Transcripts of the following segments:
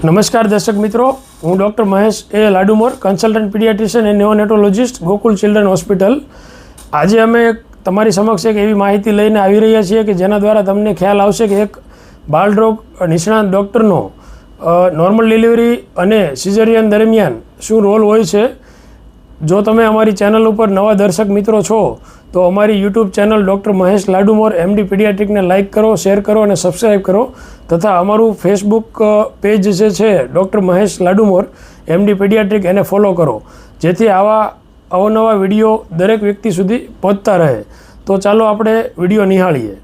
નમસ્કાર દર્શક મિત્રો, હું doctor Mahesh A Ladumor, consultant paediatrician and neonatologist, Gokul children hospital. આજે અમે તમારી સમક્ષ એક એવી માહિતી લઈને આવી રહ્યા છીએ કે જેના દ્વારા તમને ખ્યાલ આવશે કે એક બાળરોગ નિષ્ણાત ડૉક્ટરનો નોર્મલ ડિલિવરી અને સિઝેરિયન દરમિયાન શું રોલ હોય છે. જો તમે અમારી ચેનલ ઉપર નવા દર્શક મિત્રો છો તો અમારી YouTube channel doctor Mahesh Ladumor MD પીડિયાટ્રિકને લાઇક કરો, શેર કરો અને સબસ્ક્રાઈબ કરો તથા અમારું ફેસબુક પેજ જે છે doctor Mahesh Ladumor MD paediatric એને ફોલો કરો, જેથી આવા અવનવા વિડીયો દરેક વ્યક્તિ સુધી પહોંચતા રહે. તો ચાલો આપણે વિડીયો નિહાળીએ.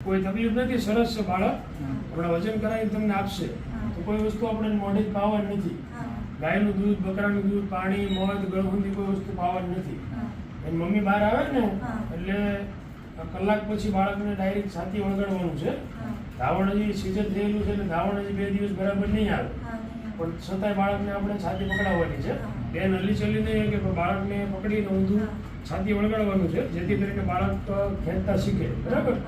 કોઈ તકલીફ નથી, સરસ છે બાળક. આપણા વજન કરાવીને તમને આપશે તો કોઈ વસ્તુ આપણે મોઢે જ પાવાની નથી. ગાયનું દૂધ, બકરાનું દૂધ, પાણી, મધ, ગળહુંદી કોઈ વસ્તુ પાવાની નથી. એની મમ્મી બહાર આવે ને એટલે કલાક પછી બાળકને ડાયરેક્ટ છાતી વળગાડવાનું છે. ધાવણ હજી સિઝન થયેલું છે એટલે ધાવણ હજી 2 દિવસ બરાબર નહીં આવે, પણ છતાંય બાળકને આપણે છાતી પકડાવવાની છે. બેન હલી ચલી નહીં કે બાળકને પકડીને ઊંધું છાતી વળગાડવાનું છે, જેથી કરીને બાળક ખેંચતા શીખે. બરાબર.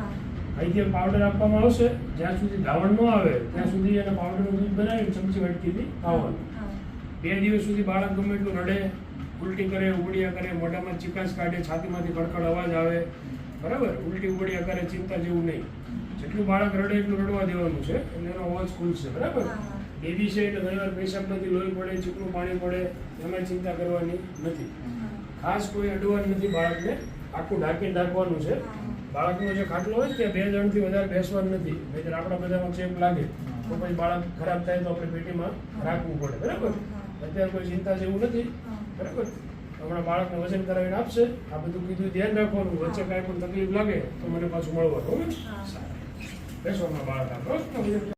અહીંથી પાવડર આપવામાં આવશે, જ્યાં સુધી ધાવણ ન આવે ત્યાં સુધી એને પાવડરનું દૂધ બનાવીને ચમચી વાટકીથી ખાવાનું. 2 દિવસ સુધી બાળક ગમે એટલું રડે, ઉલટી કરે, ઉબડિયા કરે, મોઢામાં ચિકાસ કાઢે, છાતીમાંથી કડકડ અવાજ આવે, બરાબર, ઉલટી ઉબડિયા કરે, ચિંતા જેવું નહીં. જેટલું બાળક રડે એટલું રડવા દેવાનું છે એટલે એનો અવાજ ખુલશે. બરાબર. બેબી છે એટલે ઘણીવાર પેશાબ નથી, લોહી પડે, ચીકણું પાણી પડે, એમાં ચિંતા કરવાની નથી. ખાસ કોઈ અડવાનું નથી, બાળકને આખું ઢાંકીને રાખવાનું છે. બાળકનો જે ખાટલો હોય ત્યાં 2 જણથી વધારે બેસવાનું નથી, નહીંતર આપણા બધામાં ચેપ લાગે તો પછી બાળક ખરાબ થાય તો આપણે પેટીમાં રાખવું પડે. બરાબર. અત્યારે કોઈ ચિંતા જેવું નથી. બરાબર. હમણાં બાળકને વજન કરાવીને આપશે. આ બધું કીધું ધ્યાન રાખવાનું. વચ્ચે કાંઈ પણ તકલીફ લાગે તો મને પાછું મળવાનું. સારું, બેસો હમણાં બાળક આપણો.